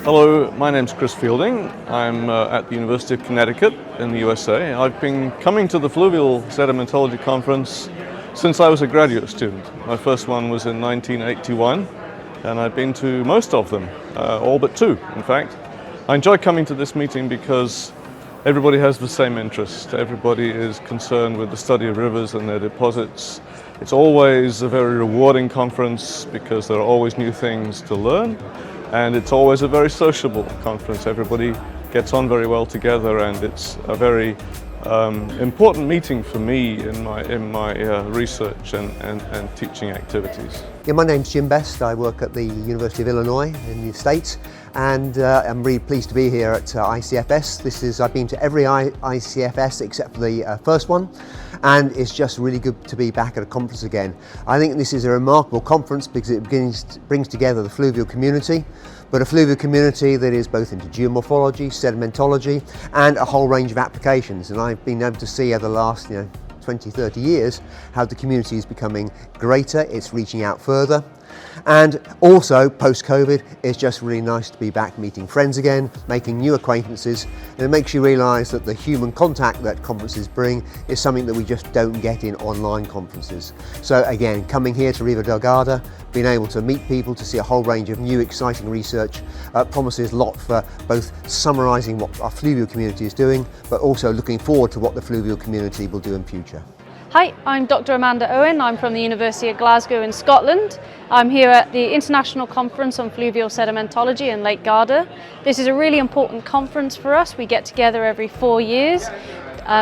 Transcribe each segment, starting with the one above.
Hello, my name's Chris Fielding. I'm at the University of Connecticut in the USA. I've been coming to the Fluvial Sedimentology conference since I was a graduate student. My first one was in 1981, and I've been to most of them, all but two, in fact. I enjoy coming to this meeting because everybody has the same interest. Everybody is concerned with the study of rivers and their deposits. It's always a very rewarding conference because there are always new things to learn. And it's always a very sociable conference. Everybody gets on very well together, and it's a very important meeting for me in my research and teaching activities. Yeah, my name's Jim Best. I work at the University of Illinois in the States, and I'm really pleased to be here at ICFS. I've been to every ICFS except for the first one, and it's just really good to be back at a conference again. I think this is a remarkable conference because it brings together the fluvial community, but a fluvial community that is both into geomorphology, sedimentology, and a whole range of applications. And I've been able to see over the last 20, 30 years how the community is becoming greater, it's reaching out further. And also, post-COVID, it's just really nice to be back meeting friends again, making new acquaintances, and it makes you realise that the human contact that conferences bring is something that we just don't get in online conferences. So again, coming here to Riva del Garda, being able to meet people, to see a whole range of new exciting research, promises a lot for both summarising what our fluvial community is doing, but also looking forward to what the fluvial community will do in future. Hi, I'm Dr. Amanda Owen. I'm from the University of Glasgow in Scotland. I'm here at the International Conference on Fluvial Sedimentology in Lake Garda. This is a really important conference for us. We get together every 4 years.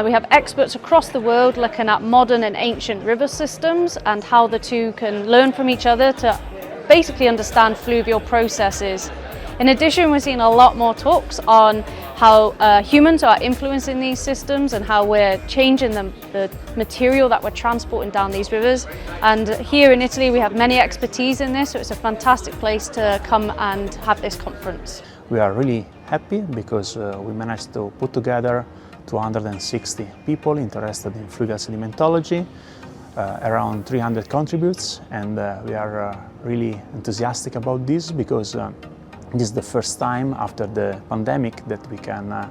We have experts across the world looking at modern and ancient river systems and how the two can learn from each other to basically understand fluvial processes. In addition, we're seeing a lot more talks on how humans are influencing these systems and how we're changing the material that we're transporting down these rivers. And here in Italy, we have many expertise in this, so it's a fantastic place to come and have this conference. We are really happy because we managed to put together 260 people interested in fluvial sedimentology. Around 300 contributes, and we are really enthusiastic about this because this is the first time after the pandemic that we can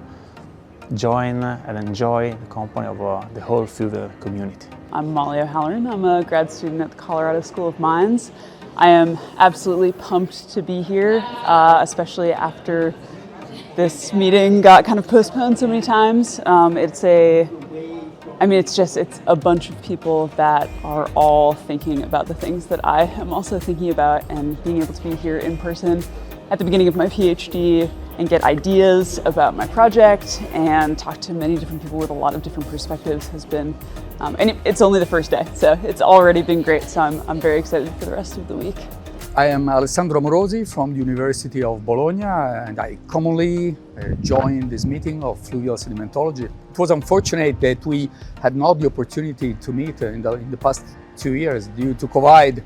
join and enjoy the company of the whole fluvial community. I'm Molly O'Halloran. I'm a grad student at the Colorado School of Mines. I am absolutely pumped to be here, especially after this meeting got kind of postponed so many times. It's a bunch of people that are all thinking about the things that I am also thinking about, and being able to be here in person at the beginning of my PhD and get ideas about my project and talk to many different people with a lot of different perspectives has been, and it's only the first day, so it's already been great, so I'm very excited for the rest of the week. I am Alessandro Morosi from the University of Bologna, and I commonly join this meeting of fluvial sedimentology. It was unfortunate that we had not the opportunity to meet in the past 2 years due to COVID,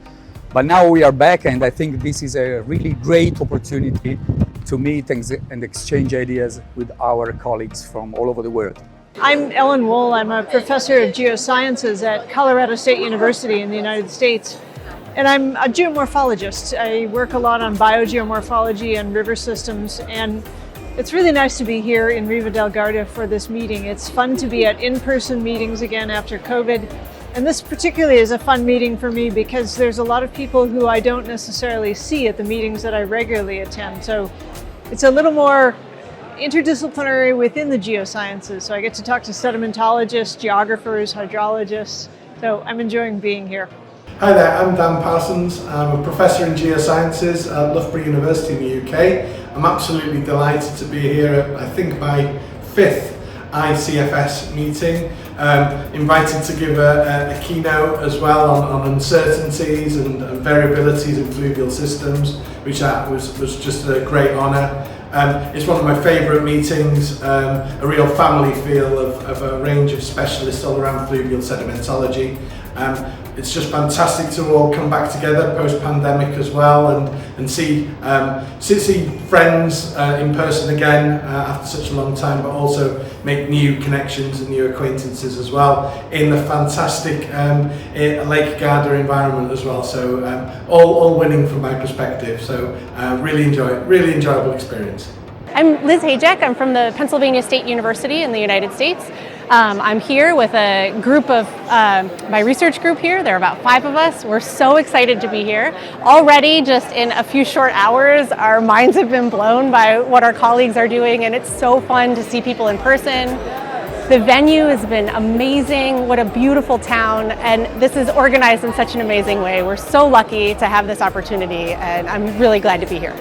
but now we are back, and I think this is a really great opportunity to meet and exchange ideas with our colleagues from all over the world. I'm Ellen Wohl. I'm a professor of geosciences at Colorado State University in the United States. And I'm a geomorphologist. I work a lot on biogeomorphology and river systems, and it's really nice to be here in Riva del Garda for this meeting. It's fun to be at in-person meetings again after COVID. And this particularly is a fun meeting for me because there's a lot of people who I don't necessarily see at the meetings that I regularly attend. So it's a little more interdisciplinary within the geosciences. So I get to talk to sedimentologists, geographers, hydrologists. So I'm enjoying being here. Hi there, I'm Dan Parsons. I'm a professor in geosciences at Loughborough University in the UK. I'm absolutely delighted to be here at, I think, my 5th ICFS meeting. Invited to give a keynote as well on uncertainties and variabilities in fluvial systems, which was just a great honour. It's one of my favourite meetings, a real family feel of a range of specialists all around fluvial sedimentology. it's just fantastic to all come back together post-pandemic as well, and see friends in person again after such a long time, but also make new connections and new acquaintances as well in the fantastic Lake Garda environment as well. So all winning from my perspective. So really enjoyable experience. I'm Liz Hajek. I'm from the Pennsylvania State University in the United States. I'm here with a group of my research group here. There are about 5 of us. We're so excited to be here. Already, just in a few short hours, our minds have been blown by what our colleagues are doing, and it's so fun to see people in person. The venue has been amazing. What a beautiful town, and this is organized in such an amazing way. We're so lucky to have this opportunity, and I'm really glad to be here.